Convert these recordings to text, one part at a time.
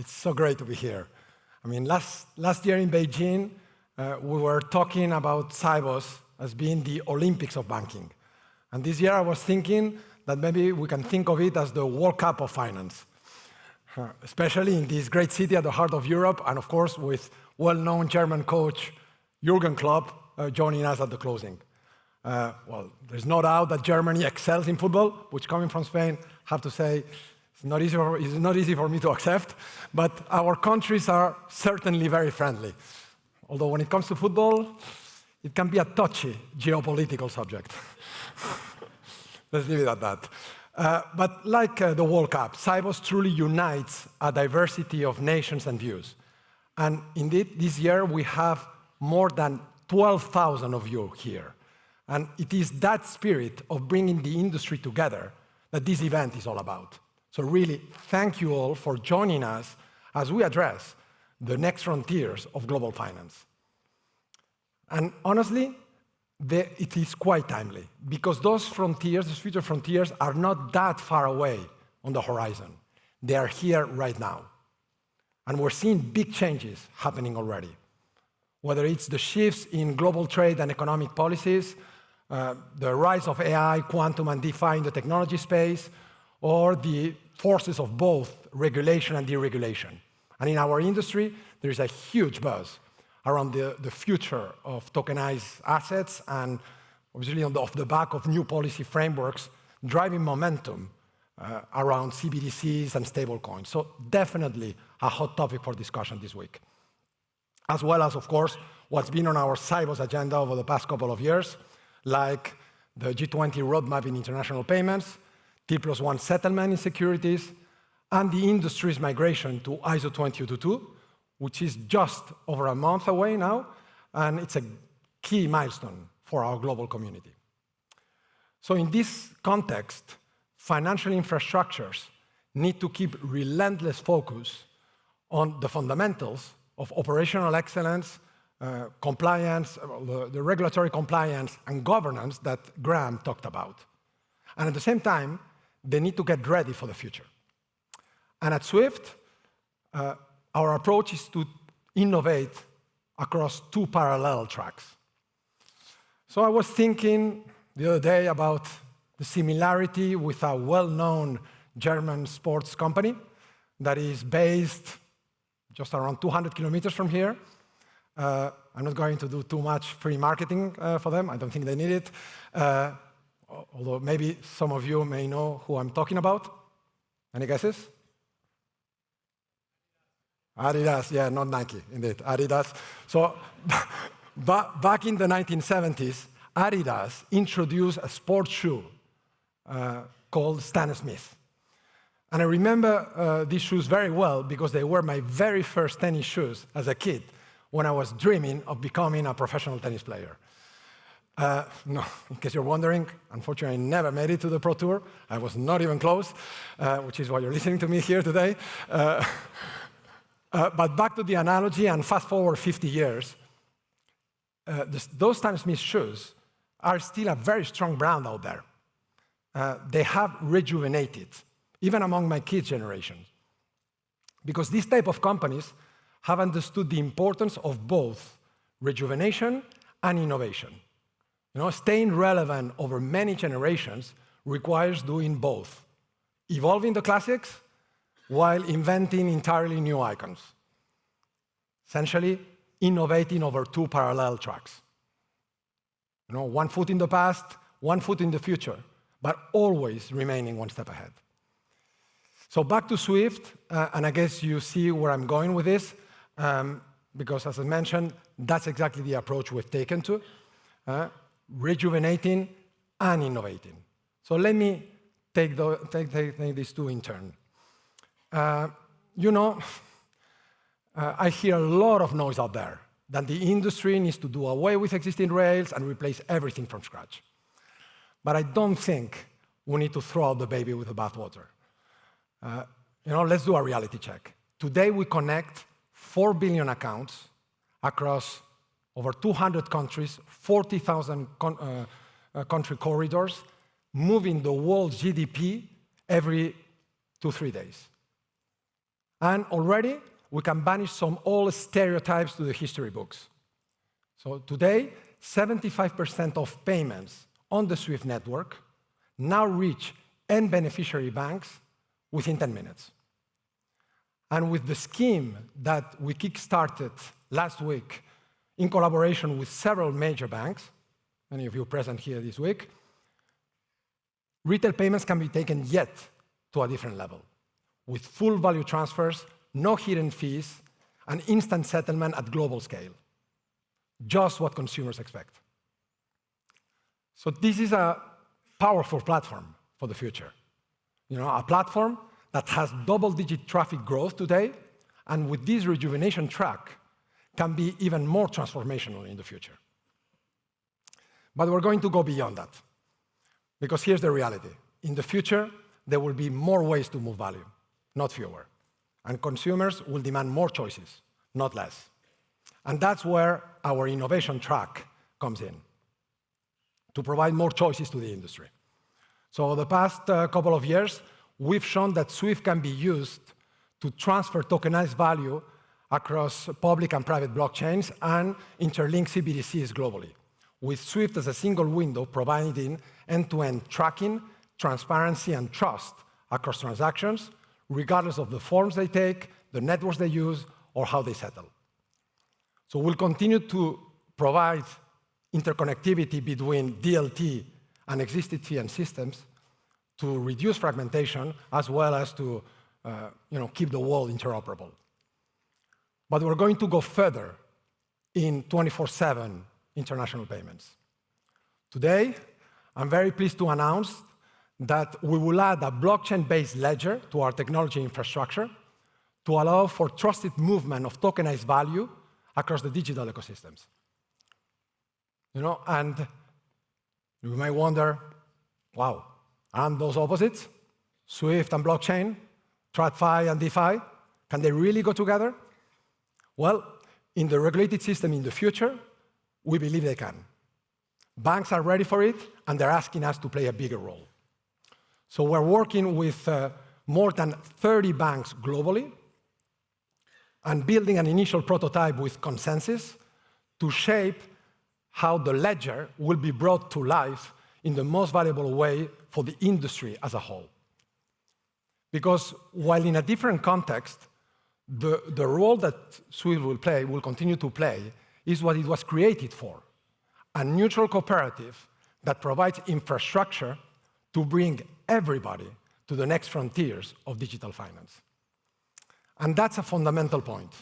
It's so great to be here. I mean, last year in Beijing, we were talking about Sibos as being the Olympics of banking. And this year I was thinking that maybe we can think of it as the World Cup of finance, especially in this great city at the heart of Europe, and of course with well-known German coach Jürgen Klopp joining us at the closing. Well, there's no doubt that Germany excels in football, which coming from Spain, I have to say, it's not easy for me to accept, but our countries are certainly very friendly. Although when it comes to football, it can be a touchy geopolitical subject. Let's leave it at that. But like the World Cup, Sibos truly unites a diversity of nations and views. And indeed, this year we have more than 12,000 of you here. And it is that spirit of bringing the industry together that this event is all about. So really, thank you all for joining us as we address the next frontiers of global finance. And honestly, it is quite timely, because those frontiers, those future frontiers, are not that far away on the horizon. They are here right now. And we're seeing big changes happening already. Whether it's the shifts in global trade and economic policies, the rise of AI, quantum, and DeFi in the technology space, or the forces of both regulation and deregulation. And in our industry, there is a huge buzz around the future of tokenized assets, and obviously off the back of new policy frameworks driving momentum around CBDCs and stablecoins. So definitely a hot topic for discussion this week. As well as, of course, what's been on our Sibos agenda over the past couple of years, like the G20 roadmap in international payments, T+1 settlement in securities, and the industry's migration to ISO 20022, which is just over a month away now, and it's a key milestone for our global community. So in this context, financial infrastructures need to keep relentless focus on the fundamentals of operational excellence, compliance, the regulatory compliance and governance that Graham talked about. And at the same time, they need to get ready for the future. And at Swift, our approach is to innovate across two parallel tracks. So I was thinking the other day about the similarity with a well-known German sports company that is based just around 200 kilometers from here. I'm not going to do too much free marketing for them. I don't think they need it. Although maybe some of you may know who I'm talking about. Any guesses? Adidas, yeah, not Nike, indeed, Adidas. So back in the 1970s, Adidas introduced a sports shoe called Stan Smith. And I remember these shoes very well because they were my very first tennis shoes as a kid when I was dreaming of becoming a professional tennis player. No, in case you're wondering, unfortunately, I never made it to the Pro Tour. I was not even close, which is why you're listening to me here today. But back to the analogy, and fast forward 50 years, those Stan Smith shoes are still a very strong brand out there. They have rejuvenated, even among my kids' generation. Because these type of companies have understood the importance of both rejuvenation and innovation. You know, staying relevant over many generations requires doing both, evolving the classics while inventing entirely new icons. Essentially, innovating over two parallel tracks. You know, one foot in the past, one foot in the future, but always remaining one step ahead. So back to Swift, and I guess you see where I'm going with this, because as I mentioned, that's exactly the approach we've taken to rejuvenating and innovating. So let me take these two in turn. I hear a lot of noise out there that the industry needs to do away with existing rails and replace everything from scratch. But I don't think we need to throw out the baby with the bathwater. Let's do a reality check. Today, we connect 4 billion accounts across over 200 countries, 40,000 country corridors, moving the world's GDP every 2-3 days. And already, we can banish some old stereotypes to the history books. So today, 75% of payments on the SWIFT network now reach end beneficiary banks within 10 minutes. And with the scheme that we kickstarted last week in collaboration with several major banks, many of you present here this week, retail payments can be taken yet to a different level, with full value transfers, no hidden fees, and instant settlement at global scale. Just what consumers expect. So this is a powerful platform for the future. A platform that has double-digit traffic growth today, and with this rejuvenation track, can be even more transformational in the future. But we're going to go beyond that, because here's the reality. In the future, there will be more ways to move value, not fewer. And consumers will demand more choices, not less. And that's where our innovation track comes in, to provide more choices to the industry. So the past couple of years, we've shown that SWIFT can be used to transfer tokenized value across public and private blockchains and interlink CBDCs globally, with SWIFT as a single window providing end-to-end tracking, transparency, and trust across transactions, regardless of the forms they take, the networks they use, or how they settle. So we'll continue to provide interconnectivity between DLT and existing fiat systems to reduce fragmentation, as well as to keep the world interoperable. But we're going to go further in 24/7 international payments. Today, I'm very pleased to announce that we will add a blockchain-based ledger to our technology infrastructure to allow for trusted movement of tokenized value across the digital ecosystems. And you may wonder, wow, aren't those opposites? SWIFT and blockchain, TradFi and DeFi, can they really go together? Well, in the regulated system in the future, we believe they can. Banks are ready for it, and they're asking us to play a bigger role. So we're working with more than 30 banks globally and building an initial prototype with consensus to shape how the ledger will be brought to life in the most valuable way for the industry as a whole. Because while in a different context, the role that SWIFT will continue to play, is what it was created for, a neutral cooperative that provides infrastructure to bring everybody to the next frontiers of digital finance. And that's a fundamental point.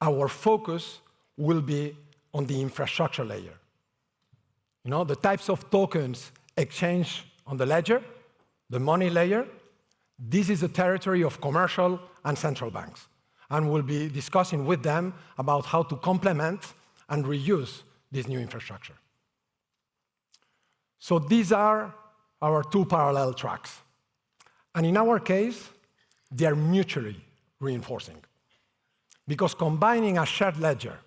Our focus will be on the infrastructure layer. The types of tokens exchanged on the ledger, the money layer, this is the territory of commercial and central banks. And we'll be discussing with them about how to complement and reuse this new infrastructure. So these are our two parallel tracks. And in our case, they are mutually reinforcing. Because combining a shared ledger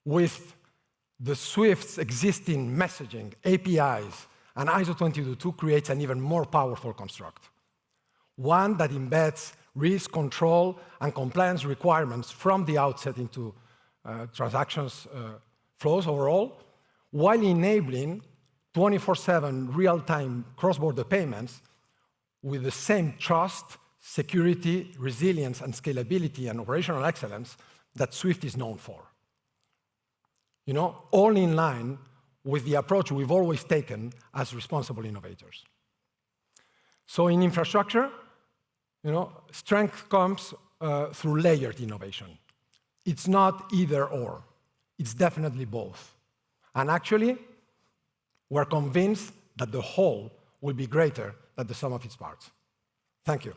with the SWIFT's existing messaging, APIs, and ISO 222 creates an even more powerful construct. One that embeds risk, control, and compliance requirements from the outset into transactions flows overall, while enabling 24/7 real-time cross-border payments with the same trust, security, resilience, and scalability and operational excellence that SWIFT is known for. All in line with the approach we've always taken as responsible innovators. So in infrastructure, strength comes through layered innovation. It's not either or. It's definitely both. And actually, we're convinced that the whole will be greater than the sum of its parts. Thank you.